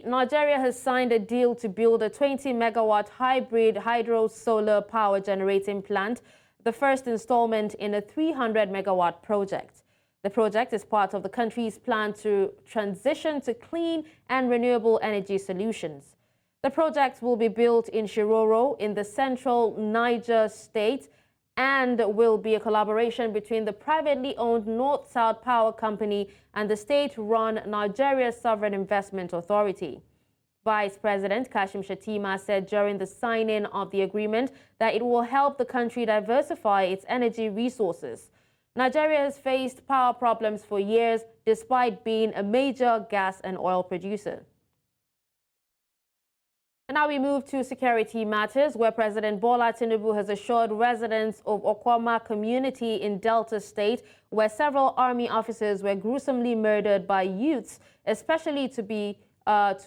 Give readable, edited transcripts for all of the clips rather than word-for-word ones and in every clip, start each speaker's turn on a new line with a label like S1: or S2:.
S1: Nigeria has signed a deal to build a 20-megawatt hybrid hydro-solar power generating plant, the first installment in a 300-megawatt project. The project is part of the country's plan to transition to clean and renewable energy solutions. The project will be built in Shiroro in the central Niger state and will be a collaboration between the privately owned North-South Power Company and the state-run Nigeria Sovereign Investment Authority. Vice President Kashim Shettima said during the signing of the agreement that it will help the country diversify its energy resources. Nigeria has faced power problems for years despite being a major gas and oil producer. And now we move to security matters, where President Bola Tinubu has assured residents of Okwama community in Delta State, where several army officers were gruesomely murdered by youths, especially to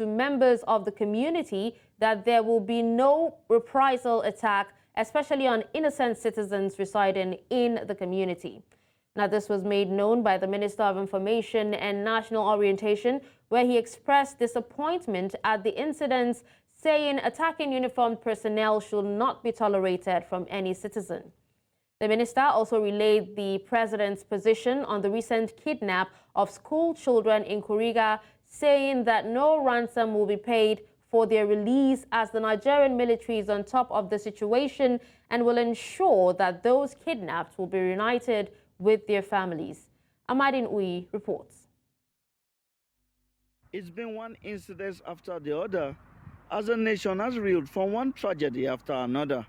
S1: members of the community, that there will be no reprisal attack, especially on innocent citizens residing in the community. Now, this was made known by the Minister of Information and National Orientation, where he expressed disappointment at the incidents, saying attacking uniformed personnel should not be tolerated from any citizen. The minister also relayed the president's position on the recent kidnap of school children in Kuriga, saying that no ransom will be paid for their release as the Nigerian military is on top of the situation and will ensure that those kidnapped will be reunited with their families. Amadin Uyi reports.
S2: It's been one incident after the other as the nation has reeled from one tragedy after another.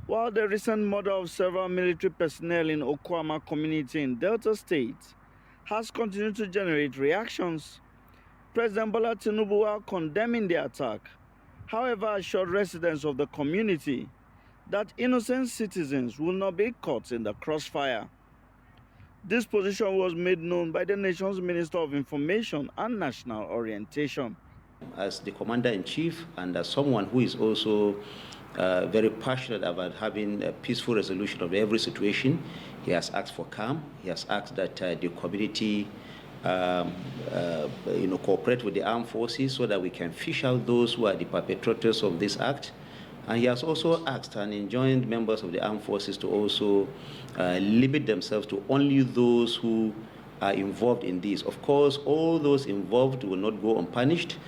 S2: While the recent murder of several military personnel in Okwama community in Delta State has continued to generate reactions, President Bola Tinubu, while condemning the attack, however, assured residents of the community that innocent citizens will not be caught in the crossfire. This position was made known by the nation's Minister of Information and National Orientation.
S3: As the Commander-in-Chief and as someone who is also very passionate about having a peaceful resolution of every situation, he has asked for calm. He has asked that the community cooperate with the armed forces so that we can fish out those who are the perpetrators of this act. And he has also asked and enjoined members of the armed forces to also limit themselves to only those who are involved in this. Of course, all those involved will not go unpunished,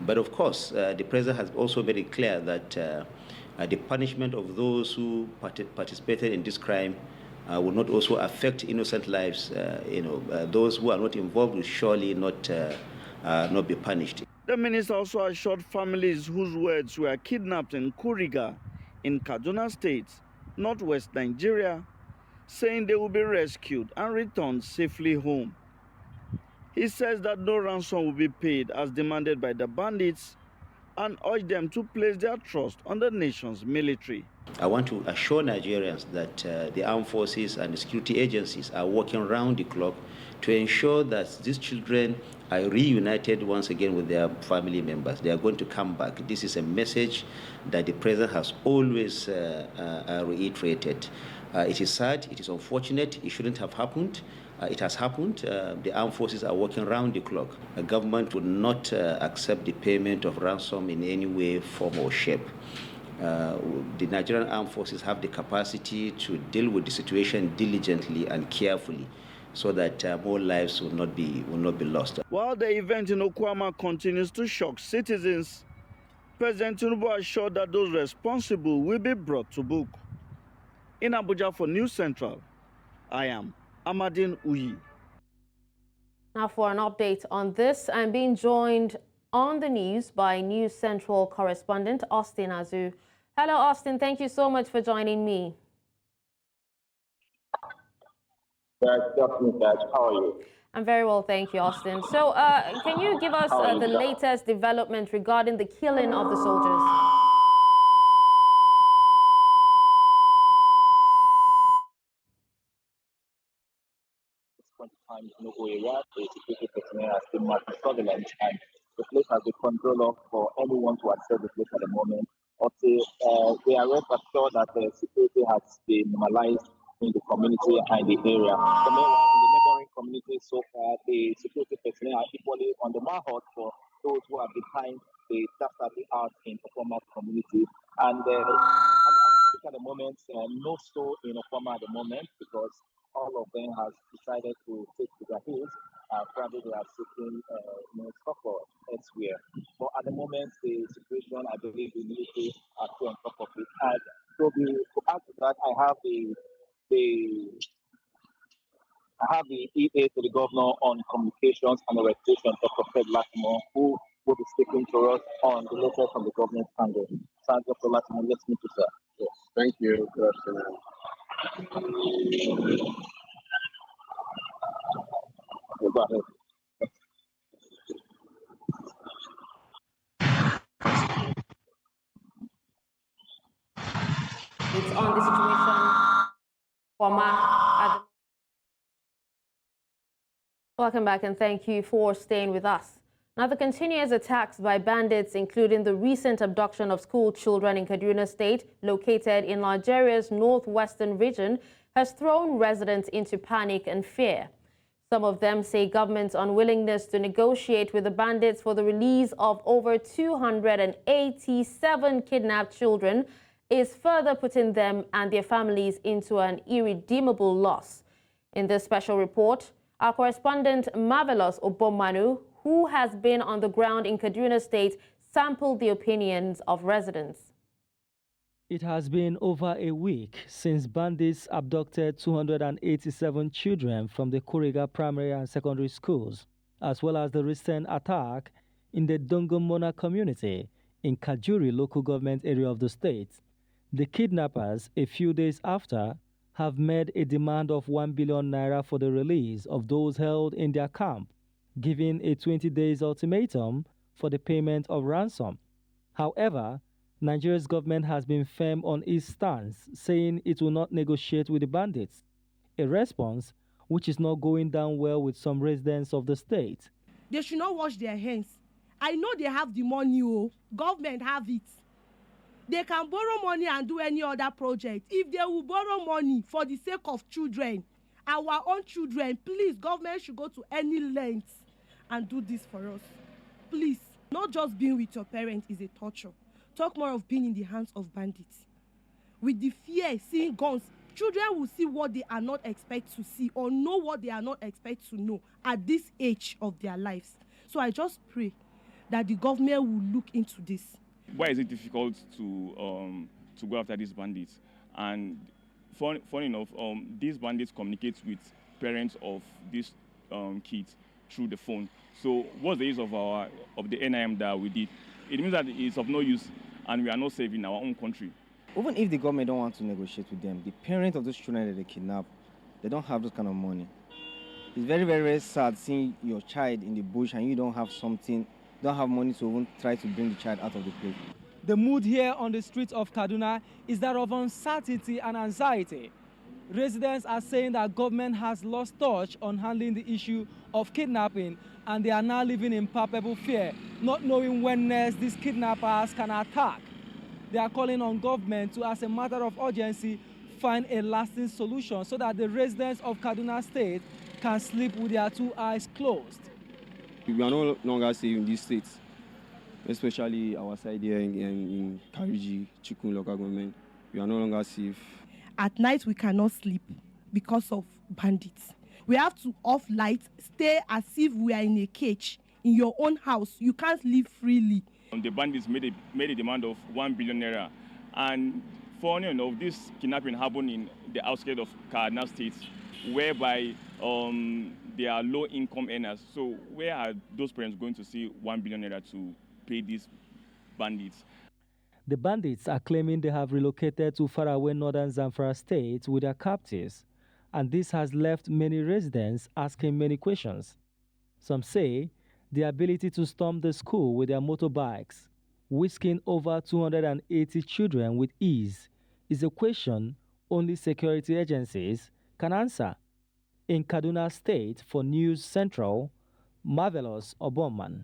S3: but of course, the president has also made it clear that the punishment of those who participated in this crime will not also affect innocent lives. Those who are not involved will surely not be punished.
S2: The minister also assured families whose words were kidnapped in Kuriga in Kaduna State, northwest Nigeria, saying they will be rescued and returned safely home. He says that no ransom will be paid as demanded by the bandits and urged them to place their trust on the nation's military.
S3: I want to assure Nigerians that the armed forces and the security agencies are working around the clock to ensure that these children are reunited once again with their family members. They are going to come back. This is a message that the president has always reiterated. It is sad, it is unfortunate, it shouldn't have happened. It has happened. The armed forces are working around the clock. The government would not accept the payment of ransom in any way, form, or shape. The Nigerian armed forces have the capacity to deal with the situation diligently and carefully, so that more lives will not be lost.
S2: While the event in Okwama continues to shock citizens, President Tinubu assured that those responsible will be brought to book. In Abuja for News Central, I am Amadin Uyi.
S1: Now for an update on this, I'm being joined on the news by News Central correspondent Austin Azu. Hello, Austin. Thank you so much for joining me.
S4: How are you?
S1: I'm very well, thank you, Austin. So can you give us the latest development regarding the killing of the soldiers?
S4: Time in the area, the security personnel has been much surveillance, and the place has been controlled for anyone to access the place at the moment. Also, they are rest assured that the security has been normalized in the community and the area. Meanwhile, in the neighboring communities so far, the security personnel are equally on the manhunt for those who are behind the dastardly art in Okoma community. And I think at the moment, no soul in Okoma at the moment, because all of them have decided to take to their heels. Probably they are seeking support elsewhere. But at the moment, the situation, I believe, the military are still on top of it. And to add to that, I have the EA to the governor on communications and orientation, Dr. Fred Lattimore, who will be speaking to us on the latest from the government angle. So, Dr. Lattimore, let's meet you, sir.
S5: Yes, thank you. Good afternoon.
S4: Go ahead.
S1: It's on the situation. Welcome back and thank you for staying with us. Now, the continuous attacks by bandits, including the recent abduction of school children in Kaduna State, located in Nigeria's northwestern region, has thrown residents into panic and fear. Some of them say government's unwillingness to negotiate with the bandits for the release of over 287 kidnapped children is further putting them and their families into an irredeemable loss. In this special report, our correspondent Marvelous Obomanu, who has been on the ground in Kaduna State, sampled the opinions of residents.
S6: It has been over a week since bandits abducted 287 children from the Kuriga primary and secondary schools, as well as the recent attack in the Dongomona community in Kajuri local government area of the state. The kidnappers, a few days after, have made a demand of 1 billion naira for the release of those held in their camp, giving a 20 days ultimatum for the payment of ransom. However, Nigeria's government has been firm on its stance, saying it will not negotiate with the bandits, a response which is not going down well with some residents of the state.
S7: They should not wash their hands. I know they have the money, government have it. They can borrow money and do any other project. If they will borrow money for the sake of children, our own children, please, government should go to any length and do this for us. Please, not just being with your parents is a torture. Talk more of being in the hands of bandits. With the fear, seeing guns, children will see what they are not expected to see or know what they are not expected to know at this age of their lives. So I just pray that the government will look into this.
S8: Why is it difficult to go after these bandits? And funny enough, these bandits communicate with parents of these kids through the phone. So what's the use of the NIM that we did? It means that it's of no use and we are not safe in our own country.
S9: Even if the government don't want to negotiate with them, the parents of those children that they kidnap, they don't have those kind of money. It's very, very, very sad seeing your child in the bush and you don't have money to even try to bring the child out of the place.
S6: The mood here on the streets of Kaduna is that of uncertainty and anxiety. Residents are saying that government has lost touch on handling the issue of kidnapping and they are now living in palpable fear, not knowing when next these kidnappers can attack. They are calling on government to, as a matter of urgency, find a lasting solution so that the residents of Kaduna State can sleep with their two eyes closed.
S5: We are no longer safe in these states, especially our side here in Kariji, Chikun local government. We are no longer safe.
S7: At night, we cannot sleep because of bandits. We have to off lights, stay as if we are in a cage. In your own house, you can't live freely.
S8: The bandits made a demand of 1 billion naira. And funny enough, this kidnapping happened in the outskirts of Kaduna State, whereby they are low-income earners. So where are those parents going to see 1 billion naira to pay these bandits?
S6: The bandits are claiming they have relocated to faraway northern Zamfara state with their captives, and this has left many residents asking many questions. Some say the ability to storm the school with their motorbikes, whisking over 280 children with ease, is a question only security agencies can answer. In Kaduna State, for News Central, Marvelous Obomanu.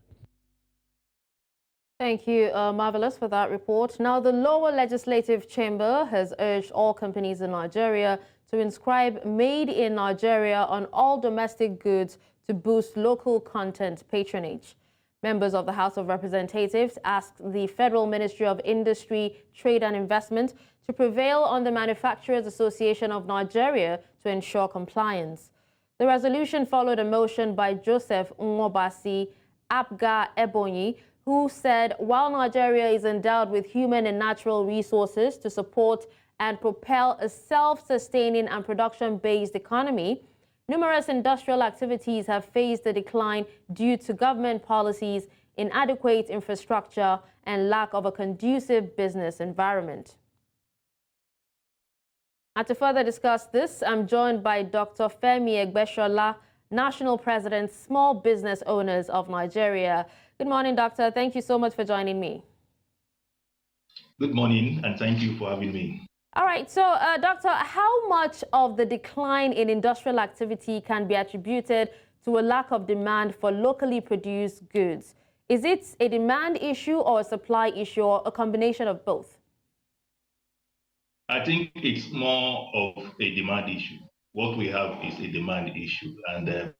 S1: Thank you, Marvelous, for that report. Now, the lower legislative chamber has urged all companies in Nigeria to inscribe Made in Nigeria on all domestic goods to boost local content patronage. Members of the House of Representatives asked the Federal Ministry of Industry, Trade and Investment to prevail on the Manufacturers Association of Nigeria to ensure compliance. The resolution followed a motion by Joseph Nwobasi Apga Ebonyi, who said while Nigeria is endowed with human and natural resources to support and propel a self-sustaining and production-based economy, numerous industrial activities have faced a decline due to government policies, inadequate infrastructure, and lack of a conducive business environment. And to further discuss this, I'm joined by Dr. Femi Egbeshola, National President, Small Business Owners of Nigeria. Good morning, Doctor. Thank you so much for joining me.
S10: Good morning, and thank you for having me.
S1: All right, so Doctor, how much of the decline in industrial activity can be attributed to a lack of demand for locally produced goods? Is it a demand issue or a supply issue or a combination of both?
S10: I think it's more of a demand issue. What we have is a demand issue, and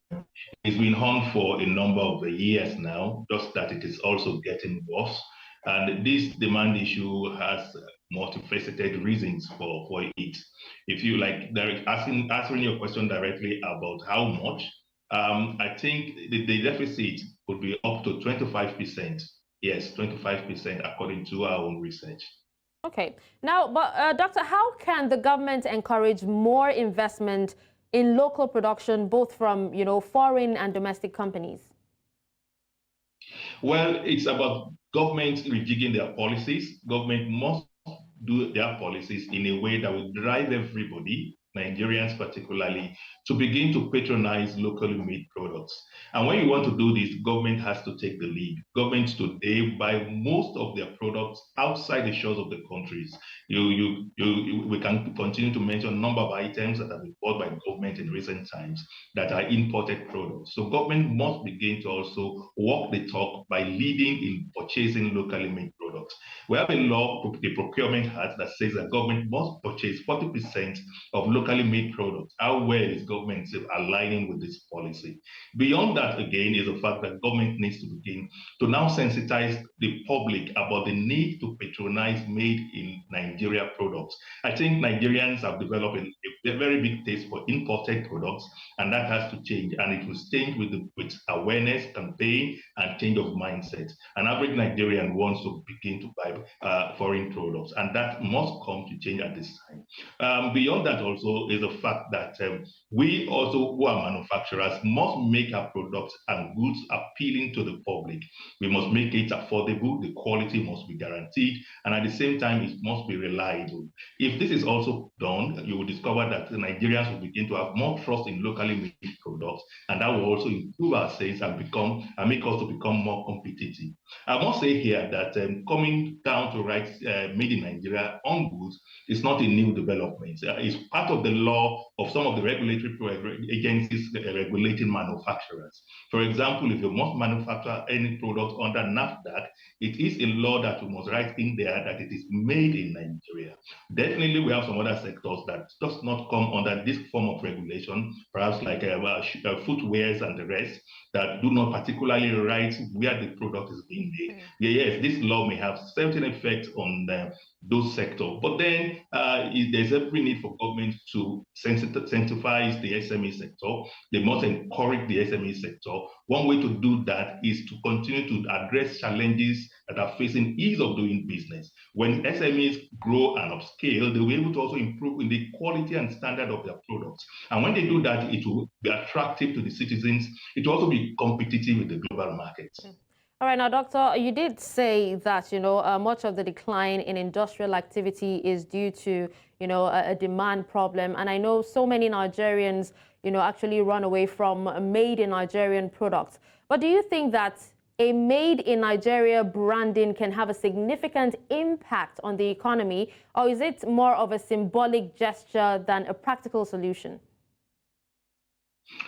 S10: it's been on for a number of years now, just that it is also getting worse. And this demand issue has multifaceted reasons for it. If you like, answering your question directly about how much, I think the deficit would be up to 25%. Yes, 25% according to our own research.
S1: Okay. Now, but Doctor, how can the government encourage more investment in local production, both from, foreign and domestic companies?
S10: Well, it's about government rejigging their policies. Government must do their policies in a way that will drive everybody, Nigerians particularly, to begin to patronize locally made products. And when you want to do this, government has to take the lead. Governments today buy most of their products outside the shores of the countries. We can continue to mention a number of items that have been bought by government in recent times that are imported products. So government must begin to also walk the talk by leading in purchasing locally made products. We have a law, the Procurement Act, that says that government must purchase 40% of locally made products. How well is government aligning with this policy? Beyond that, again, is the fact that government needs to begin to now sensitize the public about the need to patronize made in Nigeria products. I think Nigerians have developed a very big taste for imported products, and that has to change. And it will change with awareness, campaign, and change of mindset. An average Nigerian wants to begin to buy foreign products, and that must come to change at this time. Beyond that also is the fact that we also, who are manufacturers, must make our products and goods appealing to the public. We must make it affordable, the quality must be guaranteed, and at the same time, it must be reliable. If this is also done, you will discover that the Nigerians will begin to have more trust in locally made products, and that will also improve our sales and make us to become more competitive. I must say here that coming down to write made in Nigeria on goods is not a new development. It's part of the law of some of the regulatory agencies regulating manufacturers. For example, if you must manufacture any product under NAFDAC, it is a law that you must write in there that it is made in Nigeria. Definitely, we have some other sectors that does not come under this form of regulation, perhaps like footwears and the rest, that do not particularly write where the product is being made. Yes, this law may have certain effects on those sectors, but then there's every need for government to sensitize the SME sector. They must encourage the SME sector. One way to do that is to continue to address challenges that are facing ease of doing business. When SMEs grow and upscale, they'll be able to also improve in the quality and standard of their products. And when they do that, it will be attractive to the citizens. It will also be competitive with the global markets.
S1: All right, now, Doctor, you did say that, much of the decline in industrial activity is due to, a demand problem. And I know so many Nigerians, actually run away from made in Nigerian products. But do you think that a made in Nigeria branding can have a significant impact on the economy, or is it more of a symbolic gesture than a practical solution?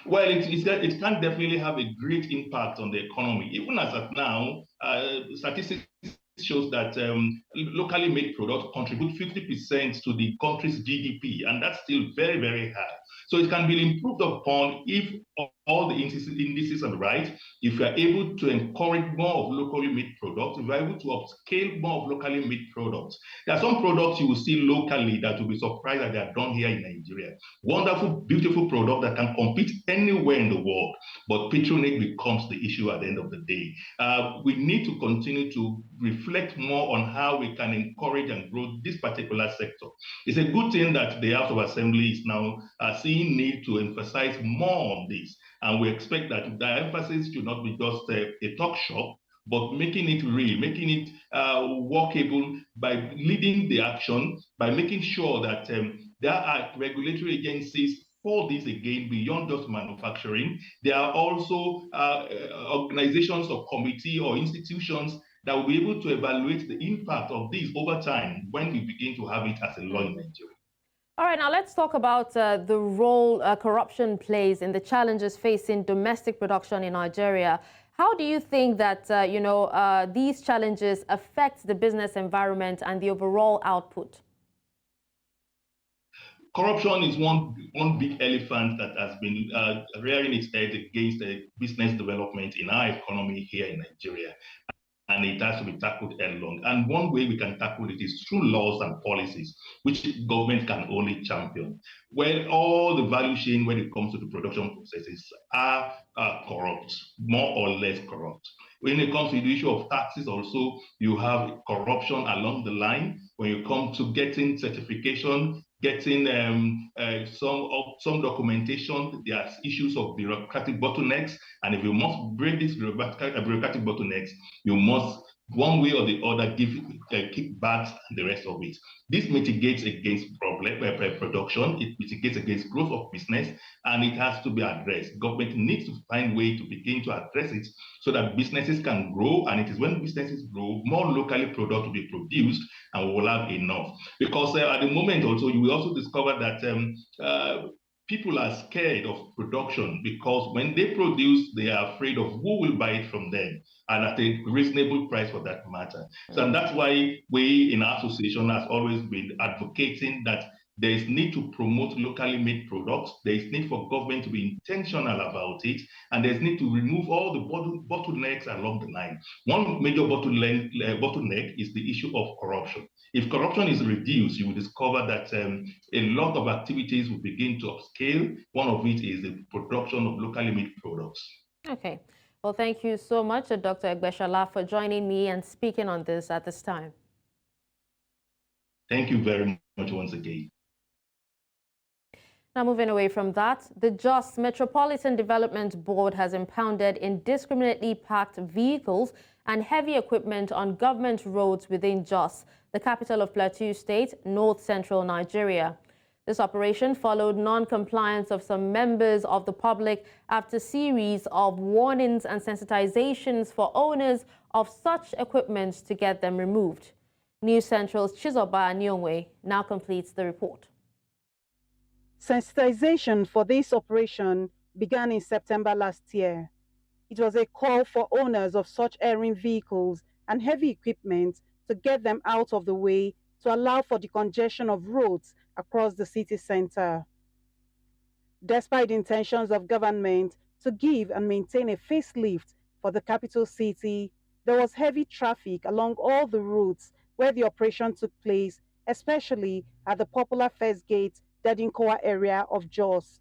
S10: Well, it can definitely have a great impact on the economy. Even as of now, statistics shows that locally made products contribute 50% to the country's GDP, and that's still very, very high. So it can be improved upon if all the indices are right, if you are able to encourage more of locally made products, if you are able to upscale more of locally made products. There are some products you will see locally that will be surprised that they are done here in Nigeria. Wonderful, beautiful product that can compete anywhere in the world, but patronage becomes the issue at the end of the day. We need to continue to reflect more on how we can encourage and grow this particular sector. It's a good thing that the House of Assembly is now seeing need to emphasize more on this. And we expect that the emphasis should not be just a talk shop, but making it real, making it workable by leading the action, by making sure that there are regulatory agencies for this again beyond just manufacturing. There are also organizations or committee or institutions that will be able to evaluate the impact of this over time when we begin to have it as a law in Nigeria.
S1: All right, now let's talk about the role corruption plays in the challenges facing domestic production in Nigeria. How do you think that, these challenges affect the business environment and the overall output?
S10: Corruption is one big elephant that has been rearing its head against business development in our economy here in Nigeria. And it has to be tackled headlong. And one way we can tackle it is through laws and policies, which government can only champion. Where all the value chain when it comes to the production processes are corrupt, more or less corrupt. When it comes to the issue of taxes also, you have corruption along the line. When you come to getting certification, getting some documentation, there are issues of bureaucratic bottlenecks. And if you must break these bureaucratic bottlenecks, you must, one way or the other, give kickbacks and the rest of it. This mitigates against production, it mitigates against growth of business, and it has to be addressed. Government needs to find a way to begin to address it so that businesses can grow, and it is when businesses grow, more locally product will be produced, and we will have enough. Because at the moment also, you will also discover that people are scared of production because when they produce, they are afraid of who will buy it from them and at a reasonable price for that matter. So and that's why we in our association has always been advocating that there is need to promote locally made products. There is need for government to be intentional about it, and there's need to remove all the bottlenecks along the line. One major bottleneck is the issue of corruption. If corruption is reduced, you will discover that a lot of activities will begin to upscale. One of it is the production of locally made products.
S1: Okay. Well, thank you so much, Dr. Egbeshala, for joining me and speaking on this at this time.
S10: Thank you very much once again.
S1: Now, moving away from that, the Jos Metropolitan Development Board has impounded indiscriminately parked vehicles and heavy equipment on government roads within Jos, the capital of Plateau State, north-central Nigeria. This operation followed non-compliance of some members of the public after a series of warnings and sensitizations for owners of such equipment to get them removed. News Central's Chizoba Nyongwe now completes the report.
S11: Sensitization for this operation began in September last year. It was a call for owners of such erring vehicles and heavy equipment to get them out of the way to allow for the congestion of roads across the city center. Despite the intentions of government to give and maintain a facelift for the capital city, there was heavy traffic along all the routes where the operation took place, especially at the popular First Gate Dadinkowa area of Jos.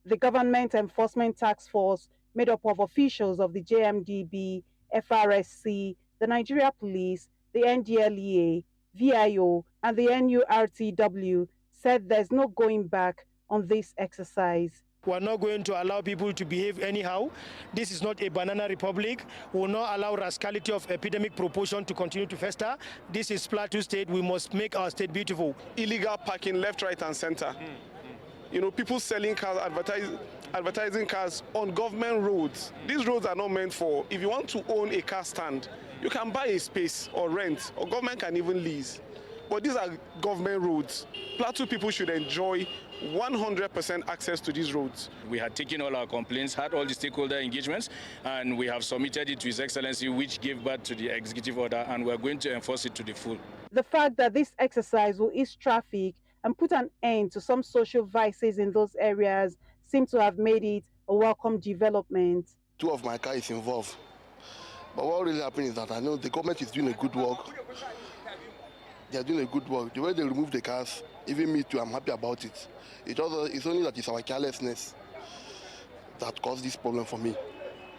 S11: The Government Enforcement Task Force, made up of officials of the JMDB, FRSC, the Nigeria Police, the NDLEA, VIO, and the NURTW, said there's no going back on this exercise.
S12: We're not going to allow people to behave anyhow. This is not a banana republic. We will not allow rascality of epidemic proportion to continue to fester. This is Plateau State. We must make our state beautiful.
S13: Illegal parking left, right, and center. You know, people selling cars, advertising cars on government roads. These roads are not meant for, if you want to own a car stand, you can buy a space or rent, or government can even lease. But these are government roads. Plateau people should enjoy 100% access to these roads.
S14: We had taken all our complaints, had all the stakeholder engagements, and we have submitted it to His Excellency, which gave birth to the executive order, and we're going to enforce it to the full.
S11: The fact that this exercise will ease traffic and put an end to some social vices in those areas seem to have made it a welcome development.
S15: 2 of my cars is involved. But what really happened is that I know the government is doing a good work. They are doing a good work. The way they remove the cars, even me too, I'm happy about it. It's only that it's our carelessness that caused this problem for me.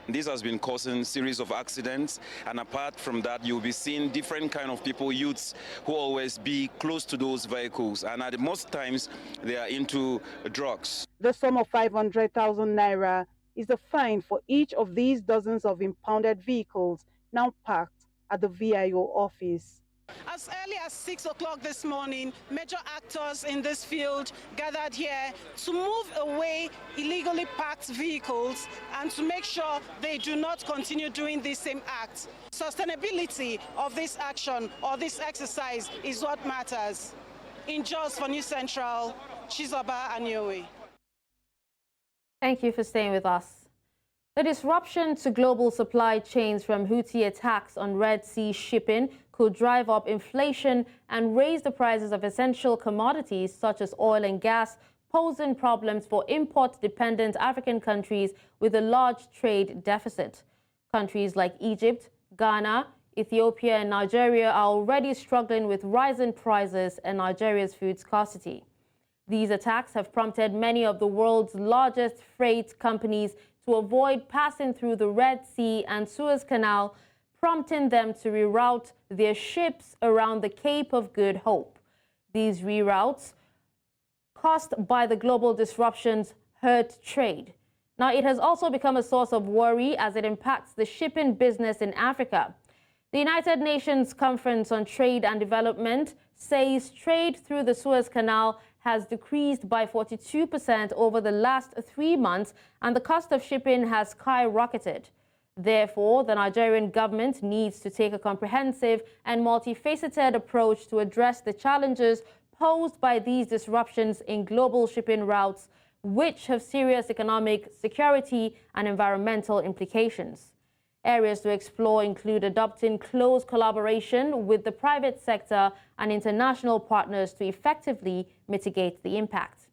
S16: This has been causing a series of accidents, and apart from that, you'll be seeing different kind of people, youths, who always be close to those vehicles, and at most times they are into drugs.
S11: The sum of 500,000 naira is the fine for each of these dozens of impounded vehicles now parked at the VIO office.
S17: As early as 6 o'clock this morning, major actors in this field gathered here to move away illegally parked vehicles and to make sure they do not continue doing the same act. Sustainability of this action or this exercise is what matters. In Jos for News Central, Chizoba Anyowe.
S1: Thank you for staying with us. The disruption to global supply chains from Houthi attacks on Red Sea shipping could drive up inflation and raise the prices of essential commodities such as oil and gas, posing problems for import-dependent African countries with a large trade deficit. Countries like Egypt, Ghana, Ethiopia and Nigeria are already struggling with rising prices and Nigeria's food scarcity. These attacks have prompted many of the world's largest freight companies to avoid passing through the Red Sea and Suez Canal, prompting them to reroute their ships around the Cape of Good Hope. These reroutes, caused by the global disruptions, hurt trade. Now, it has also become a source of worry as it impacts the shipping business in Africa. The United Nations Conference on Trade and Development says trade through the Suez Canal has decreased by 42% over the last 3 months, and the cost of shipping has skyrocketed. Therefore, the Nigerian government needs to take a comprehensive and multifaceted approach to address the challenges posed by these disruptions in global shipping routes, which have serious economic, security, and environmental implications. Areas to explore include adopting close collaboration with the private sector and international partners to effectively mitigate the impact.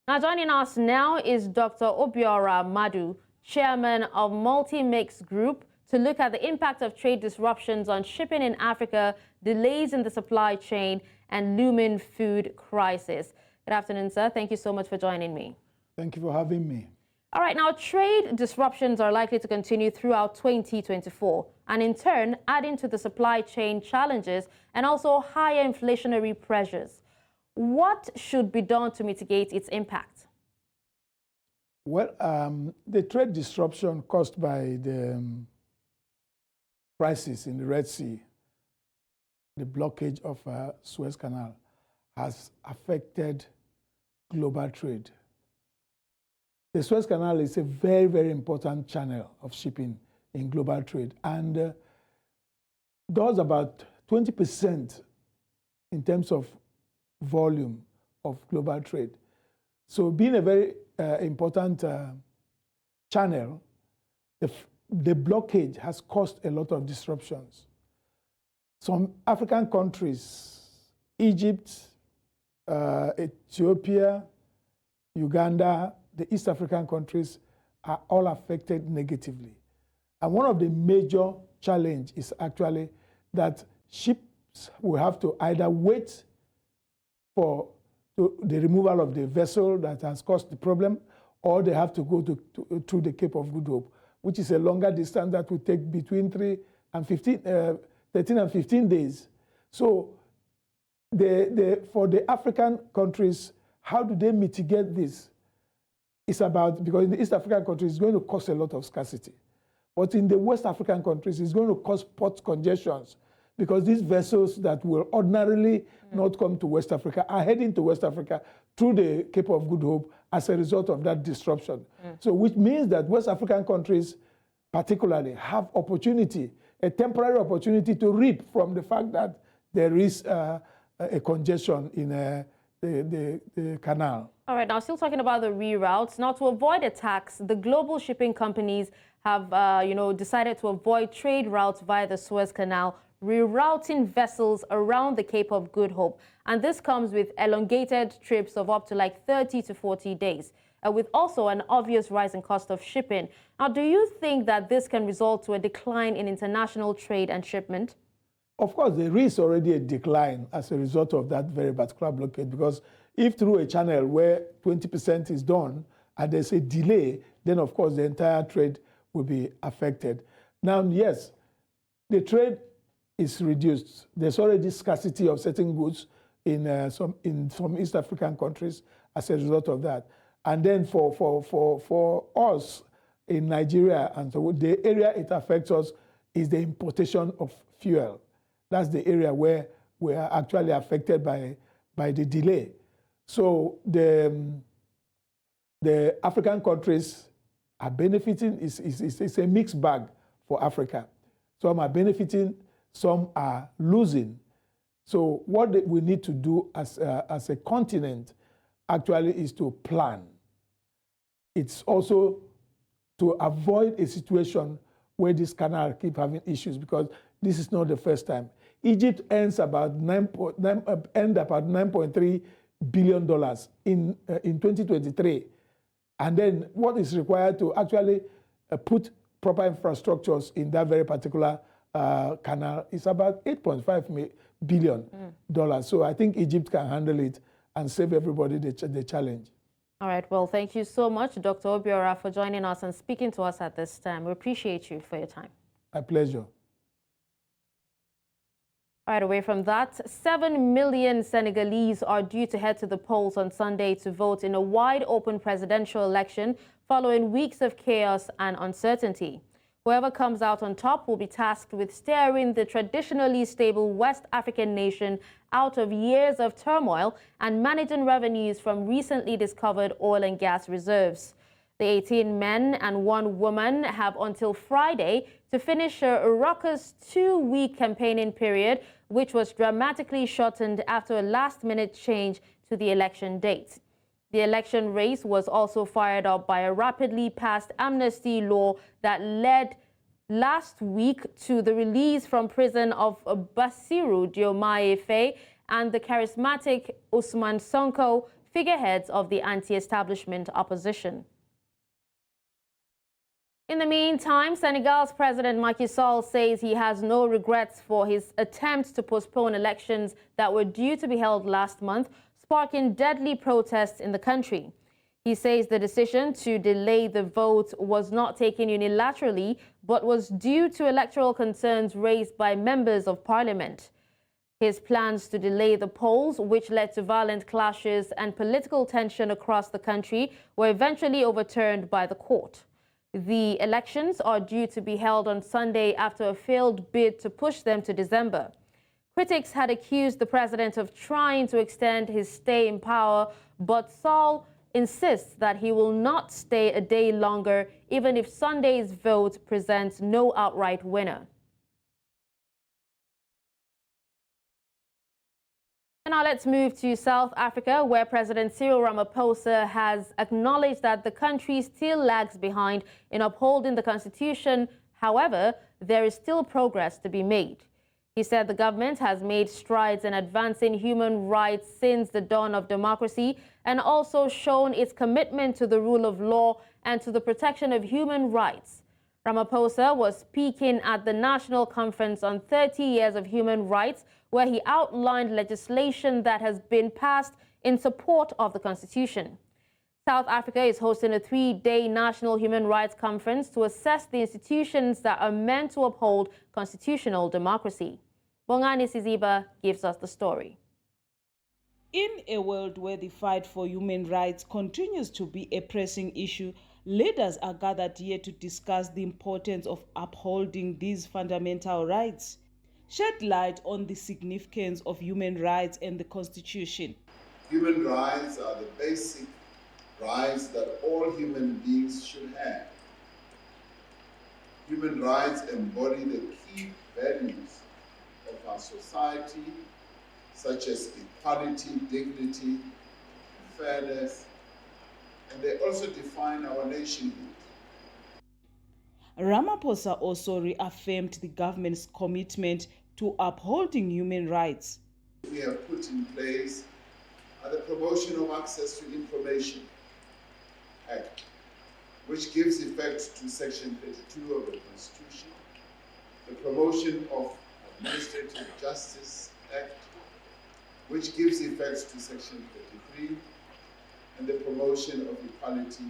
S1: Now, joining us now is Dr. Obiora Madu, chairman of Multi-Mix Group, to look at the impact of trade disruptions on shipping in Africa, delays in the supply chain, and looming food crisis. Good afternoon, sir. Thank you so much for joining me.
S18: Thank you for having me.
S1: All right, now trade disruptions are likely to continue throughout 2024, and in turn, adding to the supply chain challenges and also higher inflationary pressures. What should be done to mitigate its impact?
S18: Well, the trade disruption caused by the crisis in the Red Sea, the blockage of Suez Canal, has affected global trade. The Suez Canal is a very, very important channel of shipping in global trade, and does about 20% in terms of volume of global trade. So being a very important channel, the blockage has caused a lot of disruptions. Some African countries, Egypt, Ethiopia, Uganda, the East African countries are all affected negatively. And one of the major challenges is actually that ships will have to either wait for the removal of the vessel that has caused the problem, or they have to go through the Cape of Good Hope, which is a longer distance that will take between 13 and 15 days. So for the African countries, how do they mitigate this? It's about, because in the East African countries, it's going to cause a lot of scarcity. But in the West African countries, it's going to cause port congestions, because these vessels that will ordinarily not come to West Africa are heading to West Africa through the Cape of Good Hope as a result of that disruption. So which means that West African countries particularly have opportunity, a temporary opportunity to reap from the fact that there is a congestion in the canal.
S1: All right, now still talking about the reroutes. Now, to avoid attacks, the global shipping companies have decided to avoid trade routes via the Suez Canal, rerouting vessels around the Cape of Good Hope. And this comes with elongated trips of up to like 30 to 40 days, with also an obvious rise in cost of shipping. Now, do you think that this can result to a decline in international trade and shipment?
S18: Of course, there is already a decline as a result of that very particular blockade, because if through a channel where 20% is done and there's a delay, then of course the entire trade will be affected. Now, yes, the trade is reduced. There's already scarcity of certain goods in some East African countries as a result of that. And then for us in Nigeria, and so the area it affects us is the importation of fuel. That's the area where we are actually affected by the delay. So the African countries are benefiting. It's a mixed bag for Africa. Some are benefiting, some are losing. So what we need to do as a continent actually is to plan. It's also to avoid a situation where this canal keep having issues, because this is not the first time. Egypt earns about $9.3 billion in 2023. And then what is required to actually put proper infrastructures in that very particular canal is about $8.5 billion. So I think Egypt can handle it and save everybody the challenge.
S1: All right. Well, thank you so much, Dr. Obiora, for joining us and speaking to us at this time. We appreciate you for your time.
S18: My pleasure.
S1: All right, away from that, 7 million Senegalese are due to head to the polls on Sunday to vote in a wide-open presidential election following weeks of chaos and uncertainty. Whoever comes out on top will be tasked with steering the traditionally stable West African nation out of years of turmoil and managing revenues from recently discovered oil and gas reserves. The 18 men and 1 woman have until Friday to finish a raucous 2-week campaigning period, which was dramatically shortened after a last-minute change to the election date. The election race was also fired up by a rapidly passed amnesty law that led last week to the release from prison of Bassirou Diomaye Faye and the charismatic Ousmane Sonko, figureheads of the anti-establishment opposition. In the meantime, Senegal's President Macky Sall says he has no regrets for his attempts to postpone elections that were due to be held last month, sparking deadly protests in the country. He says the decision to delay the vote was not taken unilaterally, but was due to electoral concerns raised by members of parliament. His plans to delay the polls, which led to violent clashes and political tension across the country, were eventually overturned by the court. The elections are due to be held on Sunday after a failed bid to push them to December. Critics had accused the president of trying to extend his stay in power, but Sall insists that he will not stay a day longer, even if Sunday's vote presents no outright winner. And now let's move to South Africa, where President Cyril Ramaphosa has acknowledged that the country still lags behind in upholding the constitution. However, there is still progress to be made. He said the government has made strides in advancing human rights since the dawn of democracy and also shown its commitment to the rule of law and to the protection of human rights. Ramaphosa was speaking at the National Conference on 30 Years of Human Rights, where he outlined legislation that has been passed in support of the Constitution. South Africa is hosting a 3-day National Human Rights Conference to assess the institutions that are meant to uphold constitutional democracy. Bongani Siziba gives us the story.
S19: In a world where the fight for human rights continues to be a pressing issue, leaders are gathered here to discuss the importance of upholding these fundamental rights, shed light on the significance of human rights and the Constitution.
S20: Human rights are the basic rights that all human beings should have. Human rights embody the key values of our society, such as equality, dignity, fairness, and they also define our nationhood.
S19: Ramaphosa also reaffirmed the government's commitment to upholding human rights.
S20: We have put in place the Promotion of Access to Information Act, which gives effect to Section 32 of the Constitution, the Promotion of Administrative Justice Act, which gives effect to Section 33, and the Promotion of Equality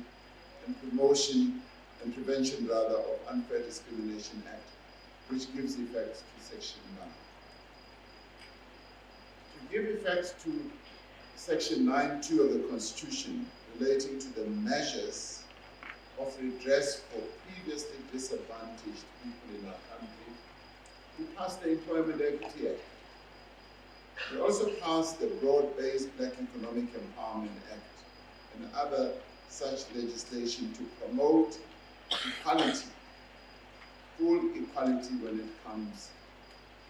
S20: and Promotion and Prevention of Unfair Discrimination Act, which gives effect to Section 9. To give effect to Section 9(2) of the Constitution relating to the measures of redress for previously disadvantaged people in our country, we passed the Employment Equity Act. We also passed the Broad-Based Black Economic Empowerment Act and other such legislation to promote equality, full equality when it comes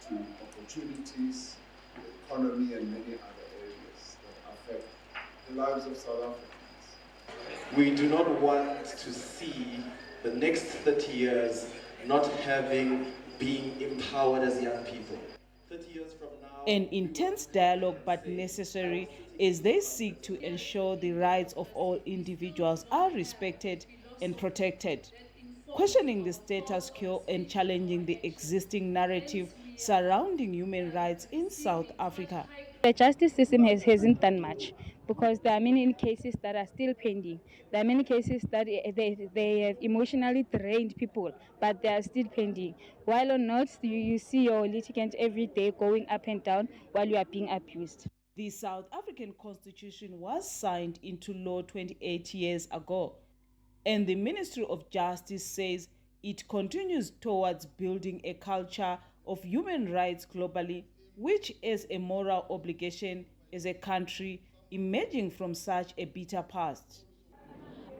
S20: to opportunities, the economy, and many other areas that affect the lives of South Africans.
S21: We do not want to see the next 30 years not having been empowered as young people. 30 years from now,
S19: An intense dialogue but necessary as they seek to ensure the rights of all individuals are respected and protected, questioning the status quo and challenging the existing narrative surrounding human rights in South Africa.
S22: The justice system hasn't done much because there are many cases that are still pending. There are many cases that they have emotionally drained people, but they are still pending. While or not, you see your litigant every day going up and down while you are being abused.
S19: The South African Constitution was signed into law 28 years ago, and the Ministry of Justice says it continues towards building a culture of human rights globally, which is a moral obligation as a country emerging from such a bitter past.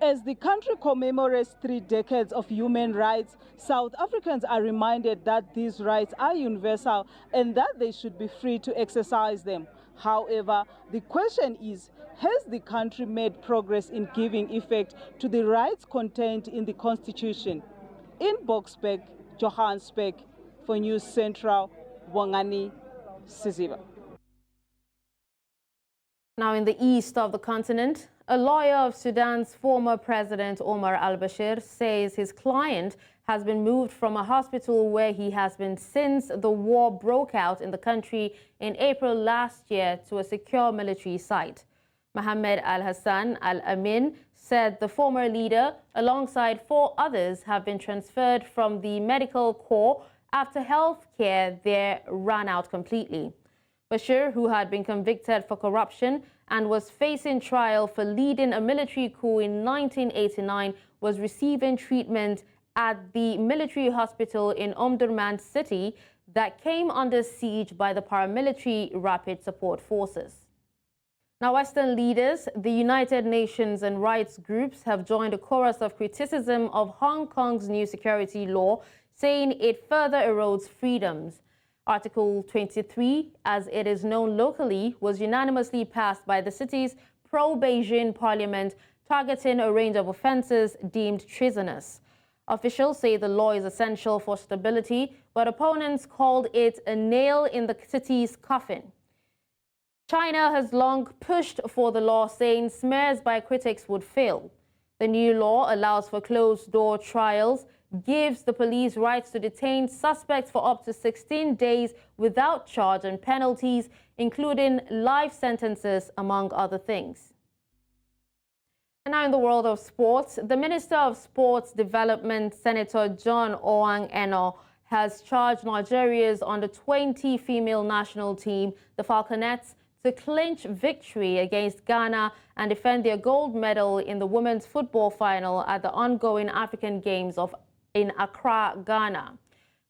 S19: As the country commemorates 3 decades of human rights, South Africans are reminded that these rights are universal and that they should be free to exercise them. However, the question is, has the country made progress in giving effect to the rights contained in the Constitution? In Boksburg, Johannesburg, for News Central, Wangani Siziba.
S1: Now in the east of the continent, a lawyer of Sudan's former president Omar al-Bashir says his client has been moved from a hospital where he has been since the war broke out in the country in April last year to a secure military site. Mohammed al-Hassan al-Amin said the former leader, alongside 4 others, have been transferred from the medical corps after health care there ran out completely. Bashir, who had been convicted for corruption and was facing trial for leading a military coup in 1989, was receiving treatment at the military hospital in Omdurman city that came under siege by the paramilitary Rapid Support Forces. Now, Western leaders, the United Nations and rights groups have joined a chorus of criticism of Hong Kong's new security law, saying it further erodes freedoms. Article 23, as it is known locally, was unanimously passed by the city's pro-Beijing parliament, targeting a range of offences deemed treasonous. Officials say the law is essential for stability, but opponents called it a nail in the city's coffin. China has long pushed for the law, saying smears by critics would fail. The new law allows for closed-door trials, gives the police rights to detain suspects for up to 16 days without charge and penalties, including life sentences, among other things. And now in the world of sports, the Minister of Sports Development, Senator John Owang Eno, has charged Nigeria's under-20 female national team, the Falconets, to clinch victory against Ghana and defend their gold medal in the women's football final at the ongoing African Games in Accra, Ghana.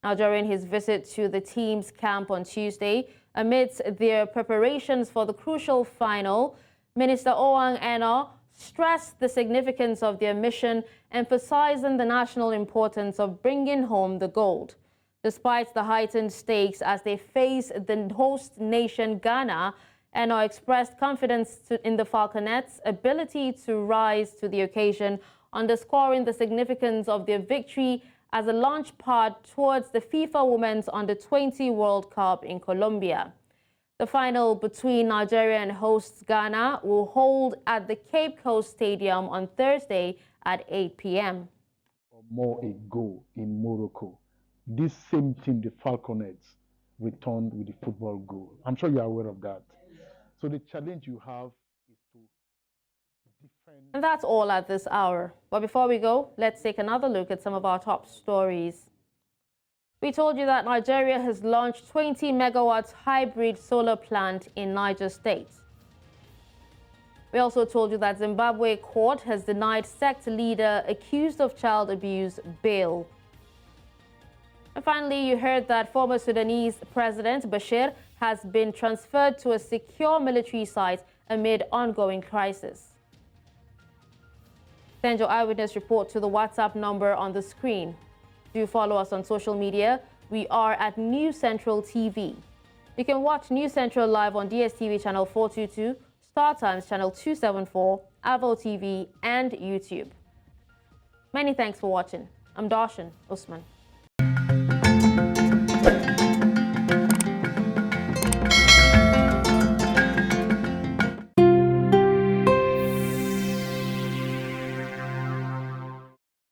S1: Now, during his visit to the team's camp on Tuesday, amidst their preparations for the crucial final, Minister Owang Eno stressed the significance of their mission, emphasizing the national importance of bringing home the gold. Despite the heightened stakes as they face the host nation Ghana, Eno expressed confidence in the Falconets' ability to rise to the occasion, underscoring the significance of their victory as a launch pad towards the FIFA Women's Under-20 World Cup in Colombia. The final between Nigeria and hosts Ghana will hold at the Cape Coast Stadium on Thursday at 8 p.m.
S2: More ago in Morocco, this same team, the Falconets, returned with the football goal. I'm sure you're aware of that. So the challenge you have is to defend.
S1: And that's all at this hour. But before we go, let's take another look at some of our top stories. We told you that Nigeria has launched 20 megawatts hybrid solar plant in Niger State. We also told you that Zimbabwe court has denied sect leader accused of child abuse bail. And finally, you heard that former Sudanese President Bashir has been transferred to a secure military site amid ongoing crisis. Send your eyewitness report to the WhatsApp number on the screen. Do follow us on social media. We are at News Central TV. You can watch News Central live on DSTV channel 422, Star Times channel 274, Avo TV, and YouTube. Many thanks for watching. I'm Darshan Usman.